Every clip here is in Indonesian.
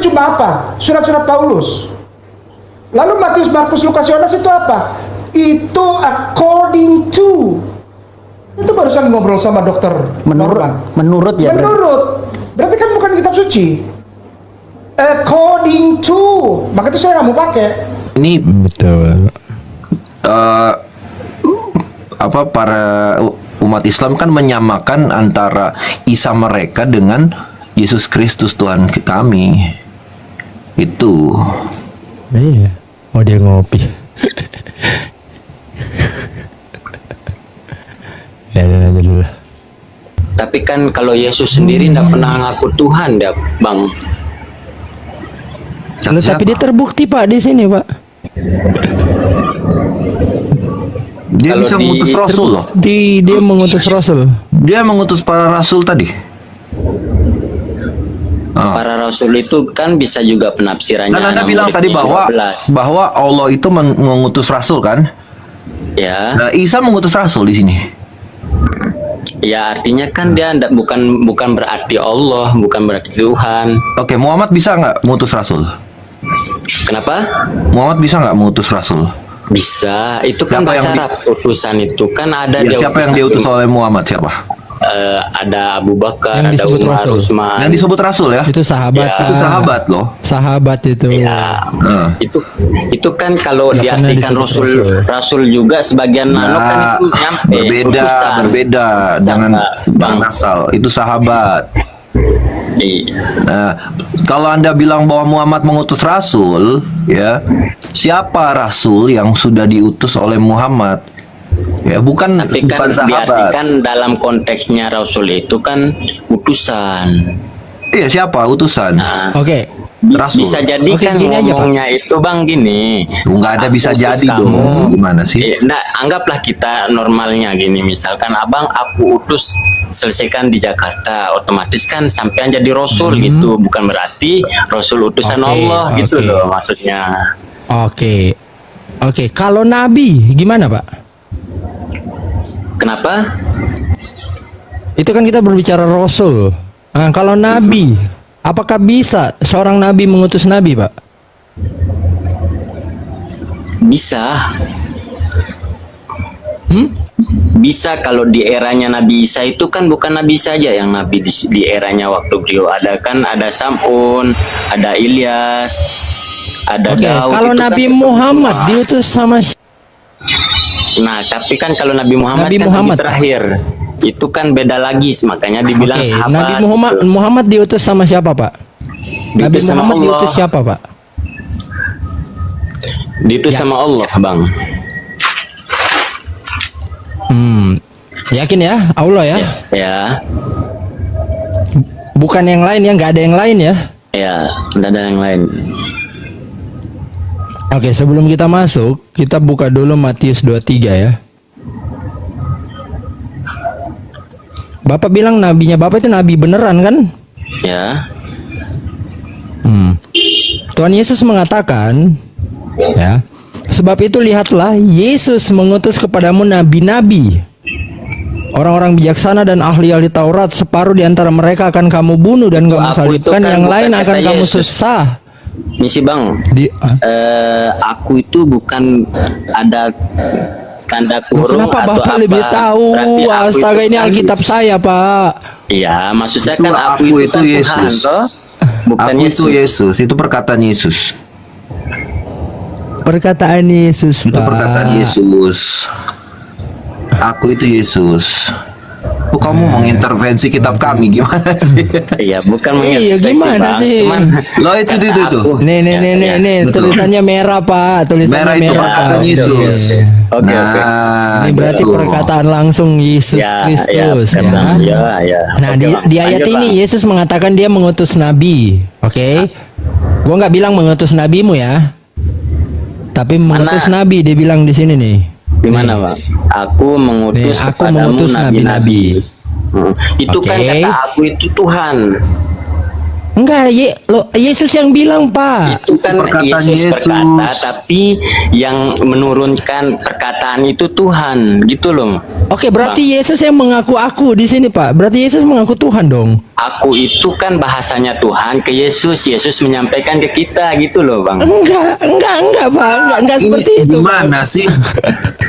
cuma apa? Surat-surat Paulus. Lalu Matius, Markus, Lukas, Yohanes itu apa? Itu according to. Itu barusan ngobrol sama dokter Norman. Menurut ya. Menurut. Berarti kan bukan kitab suci. According to. Maka itu saya nggak mau pakai. Ini Betul. para umat Islam kan menyamakan antara Isa mereka dengan Yesus Kristus Tuhan kami. Itu. Iya. Oh dia ngopi. Ya aja dulu lah. Tapi kan kalau Yesus sendiri tidak pernah ngaku Tuhan ya, Bang. Loh, tapi dia terbukti Pak di sini Pak. Dia Kalau bisa di- mengutus rasul loh. Dia mengutus Rasul. Dia mengutus para rasul tadi. Para rasul itu kan bisa juga penafsirannya. Dan Anda bilang tadi bahwa 12. Allah itu mengutus rasul kan? Ya, Nah, Isa mengutus rasul di sini. ya artinya kan dia bukan berarti Allah, bukan berarti Tuhan. Oke, Muhammad bisa nggak mengutus rasul? Kenapa? Muhammad bisa nggak mengutus rasul? Bisa. Itu kan Siapa yang bahasa Arab. Utusan itu kan ada Ya, siapa yang diutus oleh Muhammad? Siapa? ada Abu Bakar, Yang ada disebut Umar, Rasul. Usman. Yang disebut rasul ya? Itu sahabat. Ya. Itu sahabat loh. Sahabat itu. Ya, Nah. itu kan kalau Nggak pernah diartikan disebut rasul, rasul. rasul juga sebagian nano kan Nah, itu nyampe berbeda, utusan. berbeda. Jangan Bang. asal. Itu sahabat. Iya. Nah, kalau Anda bilang bahwa Muhammad mengutus rasul, ya, siapa rasul yang sudah diutus oleh Muhammad? Ya, bukan Tapi bukan kan sahabat. diartikan dalam konteksnya rasul itu kan utusan. Iya, siapa utusan? Nah, Oke. Rasul. bisa jadi Oke, kan gini aja, Pak. ngomongnya itu Bang gini. Nggak ada Aku bisa utus jadi kamu. dong. Gimana sih? Nah, anggaplah kita normalnya gini, misalkan abang aku utus selesaikan di Jakarta, otomatis kan sampean jadi rasul gitu, bukan berarti rasul utusan Oke, Allah gitu oke. loh maksudnya. Oke. Oke, kalau nabi gimana, Pak? Kenapa? Itu kan kita berbicara rasul. Nah, kalau nabi, apakah bisa seorang nabi mengutus nabi, Pak? Bisa. Bisa kalau di eranya Nabi Isa itu kan bukan Nabi saja yang Nabi di eranya waktu beliau ada kan ada Sam'un, ada Ilyas, ada Oke, Daud. kalau itu kan Nabi semua. Muhammad diutus sama Nah, tapi kan kalau Nabi Muhammad Nabi kan Muhammad. Nabi terakhir. Itu kan beda lagi, makanya dibilang Oke, sahabat. Nabi Muhammad diutus sama siapa, Pak? Nabi Diutus sama Muhammad Allah. diutus siapa, Pak? Diutus Ya. sama Allah, Bang. Yakin ya? Allah ya? Ya. Bukan yang lain ya, nggak ada yang lain ya? Ya, tidak ada yang lain. Oke, sebelum kita masuk, kita buka dulu Matius 23 ya. Bapak bilang nabinya Bapak itu nabi beneran kan? Ya. Tuhan Yesus mengatakan, ya, sebab itu lihatlah, Yesus mengutus kepadamu nabi-nabi, orang-orang bijaksana dan ahli-ahli Taurat. Separuh di antara mereka akan kamu bunuh dan kamu Aku itu salibkan, kan yang bukan lain akan kata kamu Yesus. susah. Misi Bang. Aku itu bukan ada tanda Loh, kurung kenapa atau Bapak apa. lebih tahu? Berarti aku Astaga, itu ini kan- Alkitab saya, Pak. Iya, maksud saya Itu kan aku aku itu kan Tuhan, Yesus. toh. Bukan Aku Yesus. itu Yesus. Itu perkataan Yesus. Perkataan Yesus, Itu Pak. perkataan Yesus. Aku itu Yesus. Kok kamu mengintervensi kitab kami gimana sih? Iya, bukan Iya, menginspeksi, gimana Bang. sih? Cuman Loh, itu. aku. Nih, Ya. betul. tulisannya merah, Pak. Tulisannya Merah itu merah. perkataan Oke, Yesus. oke. Oke, oke. Ini berarti gitu. perkataan langsung Yesus Ya, Kristus ya, ya. ya, ya. Nah, Oke, di, Bang. di ayat Lanjut, ini Bang. Yesus mengatakan dia mengutus nabi. Oke. Gua nggak bilang mengutus nabimu ya. Tapi mengutus nabi dia bilang di sini nih. Di mana, Bang? Aku mengutus Nih, aku kepadamu mengutus nabi-nabi. Itu kan Oke. kata aku itu Tuhan. Enggak, Yesus yang bilang, Pak. Itu kan Perkataan Yesus Yesus. berkata, tapi yang menurunkan perkataan itu Tuhan, gitu loh. Oke, berarti Yesus yang mengaku aku di sini, Pak. Berarti Yesus mengaku Tuhan dong. Aku itu kan bahasanya Tuhan ke Yesus, Yesus menyampaikan ke kita, gitu loh, Bang. Enggak, Pak. Enggak Ini seperti itu. Pak. gimana sih?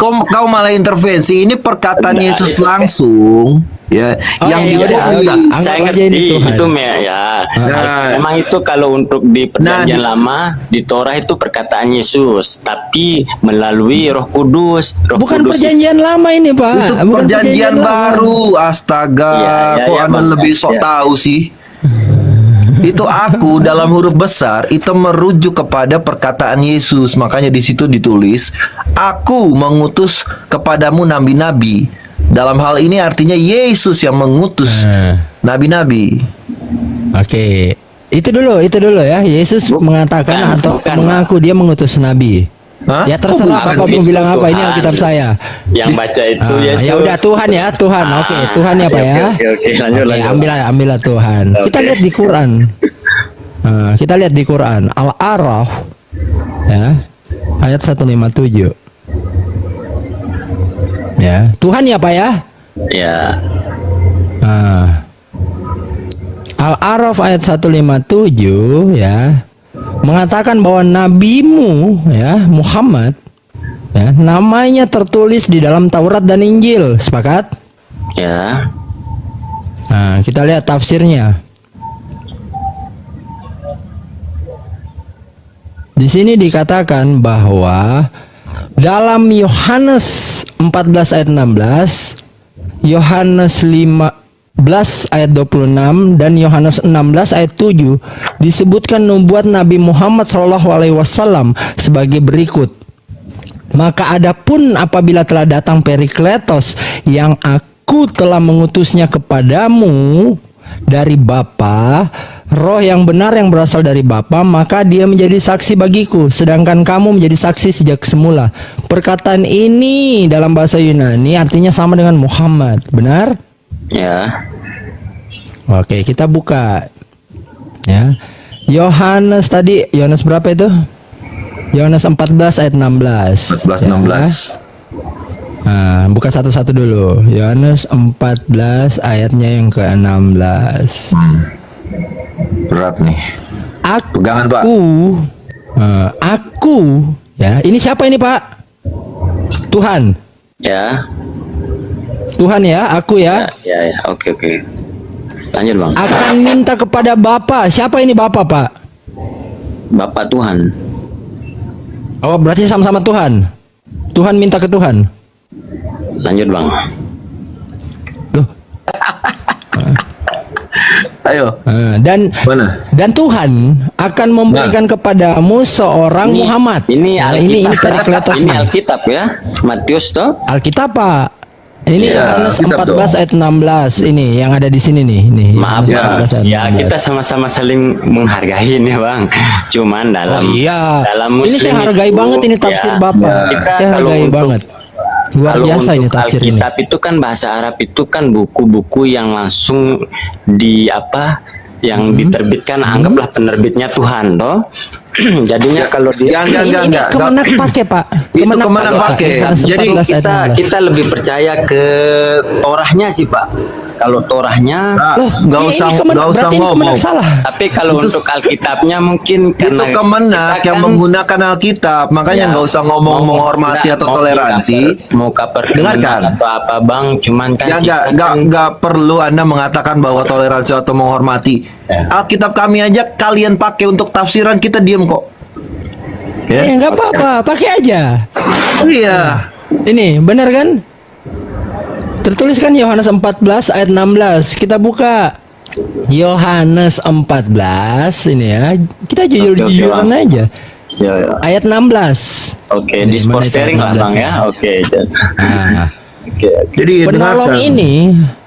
Kau malah intervensi. Ini perkataan Enggak, Yesus itu- langsung, ya, Oh, yang ya udah. diakui. Anggap Saya aja ngerti ini Tuhan. itu ya. Nah. Memang itu kalau untuk di perjanjian Nah, lama di Torah itu perkataan Yesus, tapi melalui Roh Kudus. Roh Bukan Kudus perjanjian lama ini, Pak. Itu Bukan perjanjian lama. baru. Astaga, Iya, kok iya, Anda Bang. lebih sok Iya. tahu sih? Itu aku dalam huruf besar itu merujuk kepada perkataan Yesus. Makanya di situ ditulis, "Aku mengutus kepadamu nabi-nabi." Dalam hal ini artinya Yesus yang mengutus Nah, nabi-nabi. Oke. Itu dulu ya. Yesus mengatakan atau bukan, mengaku dia mengutus nabi. Hah? Ya terserah Bukan Bapak sih, mau bilang itu apa, ini Tuhan. Alkitab saya. yang baca itu Yesus. Ya udah Tuhan ya, Tuhan. Oke, Tuhan ya Pak ya. Oke, lanjut, Oke, lanjut. ambillah Tuhan. Oke. Kita lihat di Quran. Kita lihat di Quran Al-A'raf ya, ayat 157. Ya, Tuhan ya Pak ya. Ya, Al-A'raf ayat 157 ya, mengatakan bahwa nabimu ya Muhammad ya, namanya tertulis di dalam Taurat dan Injil. Sepakat? ya. Nah, kita lihat tafsirnya. Di sini dikatakan bahwa dalam Yohanes 14 ayat 16, Yohanes 15 ayat 26 dan Yohanes 16 ayat 7 disebutkan nubuat Nabi Muhammad SAW sebagai berikut. Maka adapun apabila telah datang Perikletos yang aku telah mengutusnya kepadamu dari Bapa, roh yang benar yang berasal dari Bapa, maka dia menjadi saksi bagiku, sedangkan kamu menjadi saksi sejak semula. Perkataan ini dalam bahasa Yunani artinya sama dengan Muhammad, benar? Ya. Oke, kita buka. Ya. Yohanes tadi, Yohanes berapa itu? Yohanes 14 ayat 16. 14-16. Nah, buka satu-satu dulu. Yohanes 14 ayatnya yang ke-16. Berat nih. Pegangan, Pak. Aku ya. Ini siapa ini, Pak? Tuhan. Ya. Tuhan ya, aku ya. Ya. Oke. Lanjut, Bang. Akan minta kepada Bapa. Siapa ini Bapa, Pak? Bapak Tuhan. Oh, berarti sama-sama Tuhan. Tuhan minta ke Tuhan. Lanjut, Bang. Loh, Ayo. dan Mana? Tuhan akan memberikan kepadamu seorang Muhammad. Ini Nah, Alkitab. ini Perikletos Ini nih. Alkitab ya. Matius toh? Alkitab, Pak. Ini Iya, Yohanes Alkitab 14 ayat 16 ini yang ada di sini nih. Nih. Maaf, Yohanes ya. 14 ayat Ya, 16. kita sama-sama saling menghargai nih, Bang. Cuman dalam Oh iya. dalam Ini Muslim saya hargai itu, banget ini tafsir ya, Bapak. kita Saya kalau hargai untuk- banget. Luar Kalau biasa ini untuk tafsir ini. Alkitab itu kan bahasa Arab itu kan buku-buku yang langsung yang diterbitkan, anggaplah penerbitnya Tuhan toh. Jadinya kalau dia Ini Kemenak pakai, Pak. Itu Kemenak pakai. Yohanes Jadi 14 ayat kita 16. kita lebih percaya ke Torahnya sih, Pak. Kalau Torahnya, Loh, Nggak ini usah Kemenak, nggak usah berarti ini Kemenak ngomong. salah. tapi kalau Itu- untuk Alkitabnya mungkin Itu karena Kemenak kita yang kan- menggunakan Alkitab, makanya Ya, nggak usah ngomong menghormati atau toleransi. mau kaper Dengarkan. atau apa, Bang, cuman kan Ya kita nggak perlu Anda mengatakan bahwa toleransi atau menghormati. Ya. Alkitab kami aja kalian pakai untuk tafsiran, kita diem kok. Ya, Ya. nggak apa-apa, pakai aja. Iya. Ini benar kan? Tertulis kan Yohanes 14 ayat 16. Kita buka Yohanes 14 ini ya. Kita jujur-jujuran Bang. aja. Ya. Ayat 16. Oke, Ini di sport mana itu sharing lah, 16 Bang ya. Oke. Nah, Oke. Jadi penolong dengarkan. ini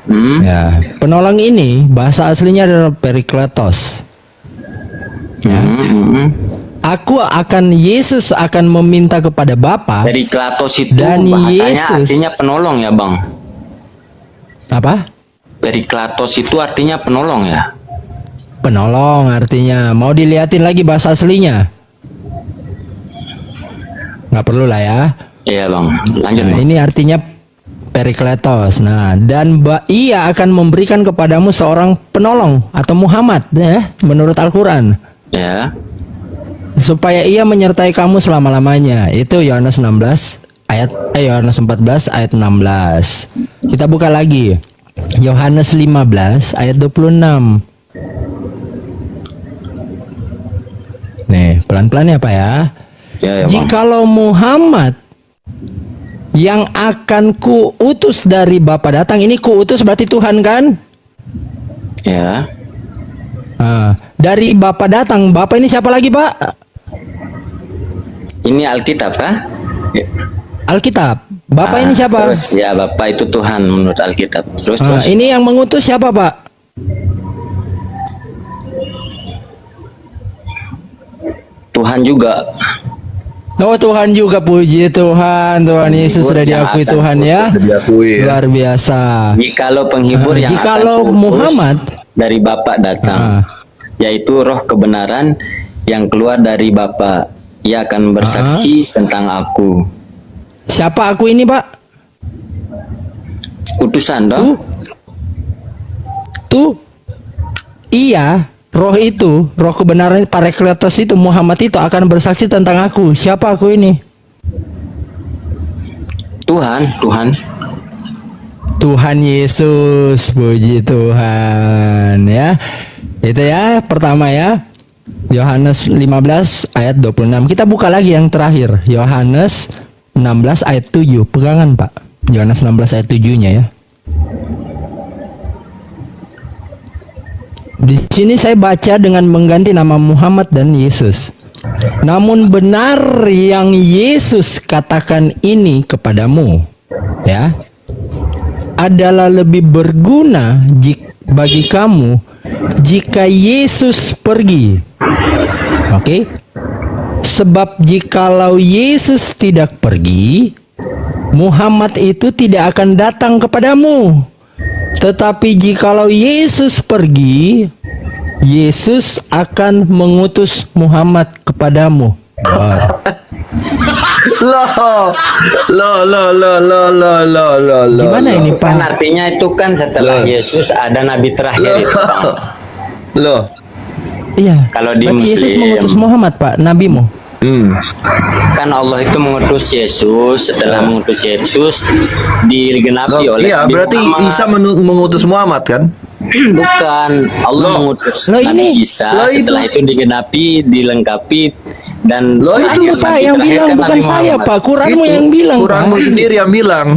Hmm? ya, penolong ini bahasa aslinya adalah Perikletos. Ya. Yesus akan meminta kepada Bapa. Dari Klatos itu Dan bahasanya Yesus. artinya penolong ya, Bang. Apa? Dari Klatos itu artinya penolong ya. Penolong artinya. Mau diliatin lagi bahasa aslinya? Nggak perlu lah ya. Iya bang, lanjut Nah, bang. ini artinya Perikletos. Nah, dan ia akan memberikan kepadamu seorang penolong atau Muhammad, ya, menurut Al-Quran, Ya, supaya ia menyertai kamu selama-lamanya. Itu Yohanes 16 ayat Yohanes 14 ayat 16. Kita buka lagi. Yohanes 15 ayat 26. Nih, pelan-pelan ya Pak ya. ya, ya bang. Jikalau Muhammad yang akan kuutus dari Bapa datang, ini kuutus berarti Tuhan kan? Ya, Dari Bapa datang, Bapa ini siapa lagi Pak? ini Alkitab kah? Ya. Alkitab. Bapa ini siapa? Terus, ya Bapak itu Tuhan menurut Alkitab. Terus terus. Ini yang mengutus siapa Pak? Tuhan juga. Oh Tuhan juga, puji Tuhan. Tuhan Yesus sudah yang diakui akan Tuhan ya. Diakui ya. Luar biasa. Jikalau penghibur yang Jikalau akan kuutus Muhammad dari Bapa datang, yaitu Roh kebenaran yang keluar dari Bapa, ia akan bersaksi tentang aku. siapa aku ini Pak? Utusan dong. Tuh. Iya, roh itu, roh kebenaran Parakletos itu, Muhammad itu akan bersaksi tentang aku. Siapa aku ini? Tuhan, Tuhan. Tuhan Yesus, puji Tuhan ya. Itu ya, pertama ya. Yohanes 15 ayat 26. Kita buka lagi yang terakhir. Yohanes 16 ayat 7. Pegangan, Pak. Yohanes 16 ayat 7-nya ya. Di sini saya baca dengan mengganti nama Muhammad dan Yesus. Namun benar yang Yesus katakan ini kepadamu, ya, adalah lebih berguna bagi kamu jika Yesus pergi. Oke? Sebab jikalau Yesus tidak pergi, Muhammad itu tidak akan datang kepadamu. Tetapi jikalau Yesus pergi, Yesus akan mengutus Muhammad kepadamu. Loh. Gimana ini Pak? Kan artinya itu kan setelah Yesus ada nabi terakhir itu, Bang. Loh. Iya. Kalau di berarti Yesus Muslim. mengutus Muhammad, Pak, nabimu. Kan Allah itu mengutus Yesus, setelah mengutus Yesus digenapi oleh Iya, Nabi berarti Muhammad. Isa mengutus Muhammad kan? Bukan, Allah mengutus Loh, Nabi ini- Isa, loh, setelah itu digenapi, dilengkapi, dan Loh, terakhir Itu Pak Nabi yang terakhir bilang, kan bukan Nabi saya Muhammad. Pak. Quranmu yang bilang, Quranmu Pak. sendiri yang bilang.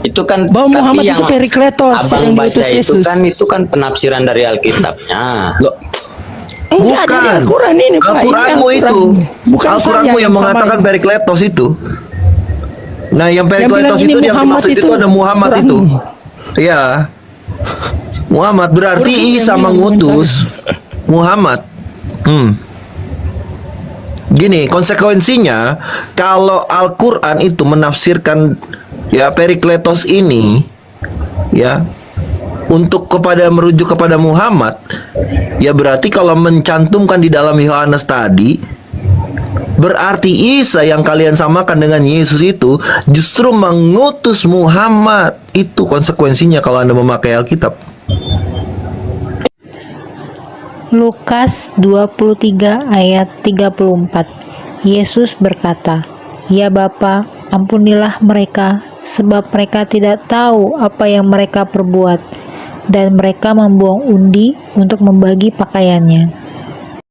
Itu kan Bahwa tapi Muhammad yang itu Perikletos, abang yang baca diutus itu Yesus. kan penafsiran dari Alkitabnya. Loh, Enggak, bukan. dari Al-Quran ini Pak. Ini Al-Quranmu Al-Quran. itu. Bukan Al-Quranmu saya yang mengatakan samain. Perikletos itu. Nah, yang bilang Perikletos ini itu yang Muhammad dimaksud itu itu ada Muhammad Quran. itu. Iya. Muhammad berarti Quran yang Isa bilang, mengutus Muhammad. Gini, konsekuensinya kalau Al-Quran itu menafsirkan ya Perikletos ini ya untuk merujuk kepada Muhammad, ya berarti kalau mencantumkan di dalam Yohanes tadi, berarti Isa yang kalian samakan dengan Yesus itu justru mengutus Muhammad. Itu konsekuensinya kalau Anda memakai Alkitab. Lukas 23 ayat 34. Yesus berkata, "Ya Bapa, ampunilah mereka, sebab mereka tidak tahu apa yang mereka perbuat." Dan mereka membuang undi untuk membagi pakaiannya.